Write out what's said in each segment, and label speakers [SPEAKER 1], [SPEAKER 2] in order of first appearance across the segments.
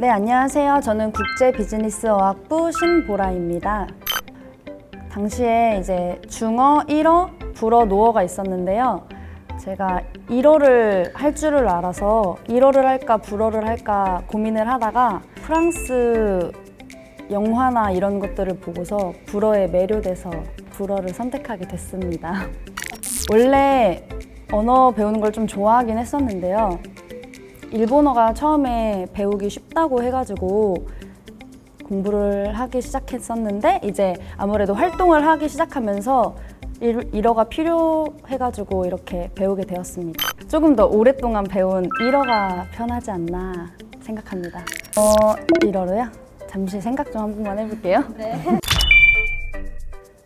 [SPEAKER 1] 네, 안녕하세요. 저는 국제비즈니스어학부 신보라입니다. 당시에 이제 중어, 일어, 불어, 노어가 있었는데요. 제가 일어를 할 줄을 알아서 일어를 할까 불어를 할까 고민을 하다가 프랑스 영화나 이런 것들을 보고서 불어에 매료돼서 불어를 선택하게 됐습니다. 원래 언어 배우는 걸 좀 좋아하긴 했었는데요. 일본어가 처음에 배우기 쉽다고 해가지고 공부를 하기 시작했었는데 이제 아무래도 활동을 하기 시작하면서 일어가 필요해가지고 이렇게 배우게 되었습니다. 조금 더 오랫동안 배운 일어가 편하지 않나 생각합니다. 일어로요? 잠시 생각 좀 한 번만 해볼게요.
[SPEAKER 2] 네.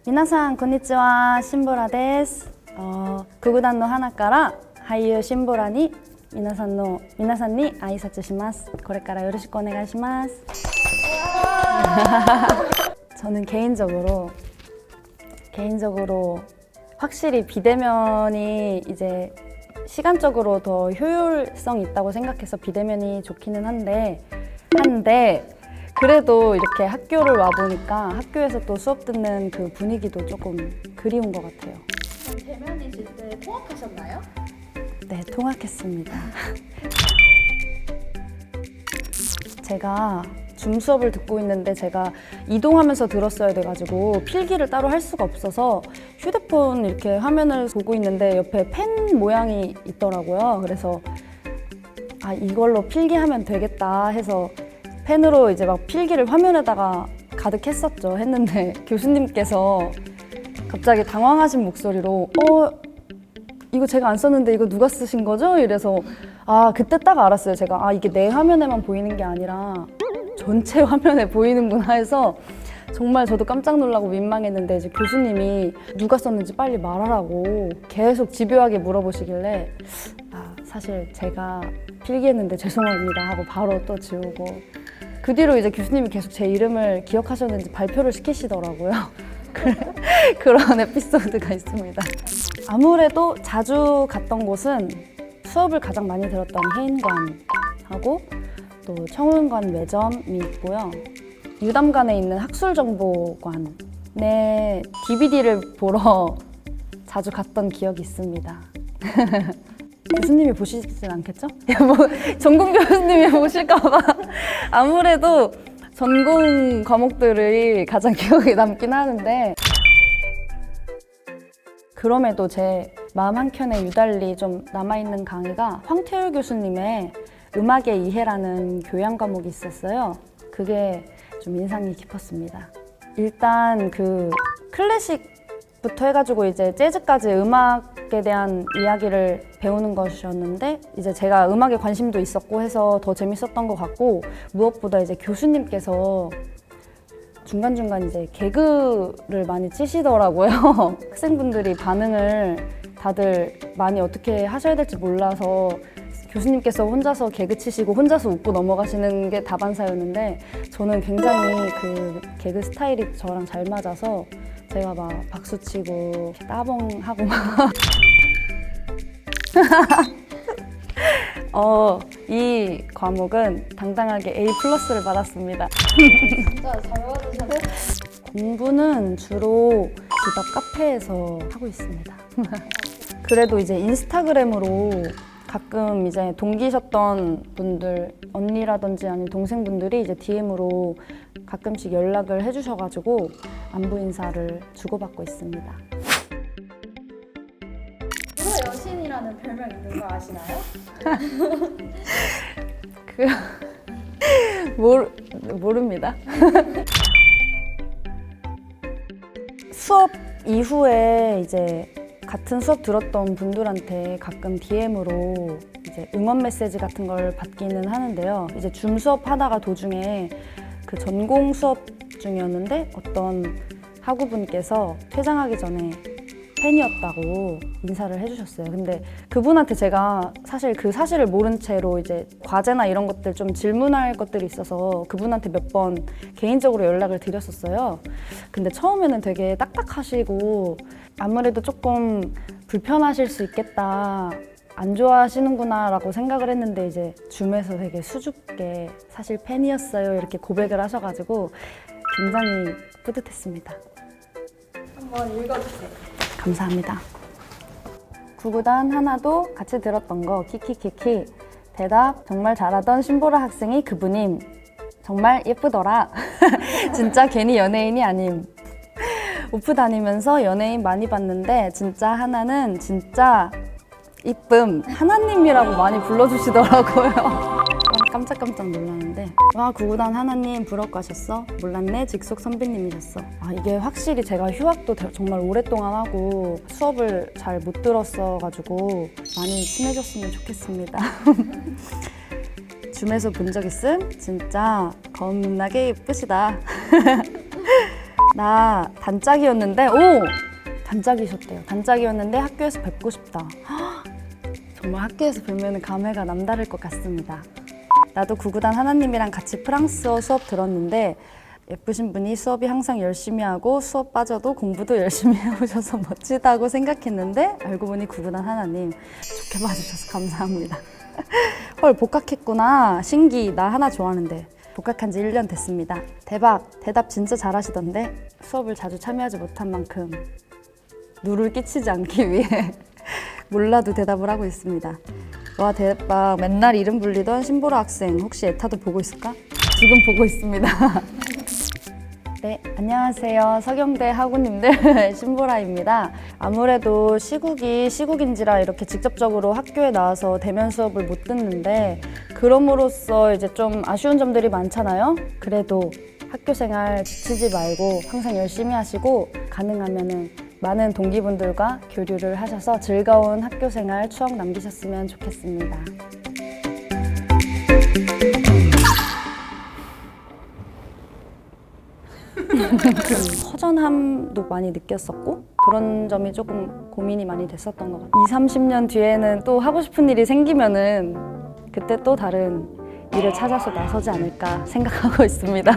[SPEAKER 1] 미나상 konnichiwa 신보라 데스. 구구단 노 하나카라 하이유 신보라に皆さんに挨拶します。これからよろしくお願いします。저는 개인적으로 확실히 비대면이 이제 시간적으로 더 효율성 있다고 생각해서 비대면이 좋기는 한데 그래도 이렇게 학교를 와 보니까 학교에서 또 수업 듣는 그 분위기도 조금 그리운 것 같아요.
[SPEAKER 2] 그럼 대면이실 때 통학하셨나요?
[SPEAKER 1] 네, 통학했습니다. 제가 줌 수업을 듣고 있는데 제가 이동하면서 들었어야 돼가지고 필기를 따로 할 수가 없어서 휴대폰 이렇게 화면을 보고 있는데 옆에 펜 모양이 있더라고요. 그래서 이걸로 필기하면 되겠다 해서 펜으로 이제 막 필기를 화면에다가 가득 했는데 교수님께서 갑자기 당황하신 목소리로 이거 제가 안 썼는데 이거 누가 쓰신 거죠? 이래서 그때 딱 알았어요. 제가 이게 내 화면에만 보이는 게 아니라 전체 화면에 보이는구나 해서 정말 저도 깜짝 놀라고 민망했는데 이제 교수님이 누가 썼는지 빨리 말하라고 계속 집요하게 물어보시길래 사실 제가 필기했는데 죄송합니다 하고 바로 또 지우고 그 뒤로 이제 교수님이 계속 제 이름을 기억하셨는지 발표를 시키시더라고요. 그런 에피소드가 있습니다. 아무래도 자주 갔던 곳은 수업을 가장 많이 들었던 해인관하고 또 청운관 매점이 있고요. 유담관에 있는 학술정보관에 DVD를 보러 자주 갔던 기억이 있습니다. 교수님이 보시진 않겠죠? 전공 교수님이 보실까봐 아무래도 전공 과목들이 가장 기억에 남긴 하는데 그럼에도 제 마음 한켠에 유달리 좀 남아있는 강의가 황태율 교수님의 음악의 이해라는 교양 과목이 있었어요. 그게 좀 인상이 깊었습니다. 일단 그 클래식부터 해가지고 이제 재즈까지 음악에 대한 이야기를 배우는 것이었는데 이제 제가 음악에 관심도 있었고 해서 더 재밌었던 것 같고 무엇보다 이제 교수님께서 중간중간 이제 개그를 많이 치시더라고요. 학생분들이 반응을 다들 많이 어떻게 하셔야 될지 몰라서 교수님께서 혼자서 개그 치시고 혼자서 웃고 넘어가시는 게 다반사였는데 저는 굉장히 그 개그 스타일이 저랑 잘 맞아서 제가 막 박수치고 따봉하고 막 이 과목은 당당하게 A+를 받았습니다.
[SPEAKER 2] 진짜 잘 받으셨네요.
[SPEAKER 1] 공부는 주로 집 앞 카페에서 하고 있습니다. 그래도 이제 인스타그램으로 가끔 이제 동기셨던 분들, 언니라든지 아니면 동생분들이 이제 DM으로 가끔씩 연락을 해주셔가지고 안부 인사를 주고받고 있습니다.
[SPEAKER 2] 불어 여신이라는 별명 있는 거 아시나요?
[SPEAKER 1] 모릅니다. 수업 이후에 이제 같은 수업 들었던 분들한테 가끔 DM으로 이제 응원 메시지 같은 걸 받기는 하는데요. 이제 줌 수업 하다가 도중에 그 전공 수업 중이었는데 어떤 학우분께서 퇴장하기 전에 팬이었다고 인사를 해주셨어요. 근데 그분한테 제가 사실 그 사실을 모른 채로 이제 과제나 이런 것들 좀 질문할 것들이 있어서 그분한테 몇 번 개인적으로 연락을 드렸었어요. 근데 처음에는 되게 딱딱하시고 아무래도 조금 불편하실 수 있겠다 안 좋아하시는구나라고 생각을 했는데 이제 줌에서 되게 수줍게 사실 팬이었어요 이렇게 고백을 하셔가지고 굉장히 뿌듯했습니다.
[SPEAKER 2] 한번 읽어주세요.
[SPEAKER 1] 감사합니다. 구구단 하나도 같이 들었던 거 키키키키. 대답 정말 잘하던 신보라 학생이 그분임. 정말 예쁘더라. 진짜 괜히 연예인이 아님. 오프 다니면서 연예인 많이 봤는데 진짜 하나는 진짜 이쁨 하나님이라고 많이 불러주시더라고요. 깜짝깜짝 놀랐는데 와 구구단 하나님 부럽고 하셨어? 몰랐네 직속 선배님이셨어. 이게 확실히 제가 휴학도 정말 오랫동안 하고 수업을 잘 못 들었어가지고 많이 친해졌으면 좋겠습니다. 줌에서 본 적 있음? 진짜 겁나게 예쁘시다. 나 단짝이었는데 단짝이셨대요. 단짝이었는데 학교에서 뵙고 싶다. 정말 학교에서 뵈면 감회가 남다를 것 같습니다. 나도 구구단 하나님이랑 같이 프랑스어 수업 들었는데 예쁘신 분이 수업이 항상 열심히 하고 수업 빠져도 공부도 열심히 해오셔서 멋지다고 생각했는데 알고 보니 구구단 하나님. 좋게 봐주셔서 감사합니다. 헐 복학했구나. 신기. 나 하나 좋아하는데. 복학한 지 1년 됐습니다. 대박. 대답 진짜 잘하시던데 수업을 자주 참여하지 못한 만큼 누를 끼치지 않기 위해 몰라도 대답을 하고 있습니다. 와 대박. 맨날 이름 불리던 신보라 학생 혹시 에타도 보고 있을까? 지금 보고 있습니다. 네, 안녕하세요. 서경대 학우님들 신보라입니다. 아무래도 시국이 시국인지라 이렇게 직접적으로 학교에 나와서 대면 수업을 못 듣는데 그럼으로써 이제 좀 아쉬운 점들이 많잖아요. 그래도 학교 생활 지치지 말고 항상 열심히 하시고 가능하면은 많은 동기분들과 교류를 하셔서 즐거운 학교 생활 추억 남기셨으면 좋겠습니다. 허전함도 많이 느꼈었고 그런 점이 조금 고민이 많이 됐었던 것 같아요. 20-30년 뒤에는 또 하고 싶은 일이 생기면은 그때 또 다른 일을 찾아서 나서지 않을까 생각하고 있습니다.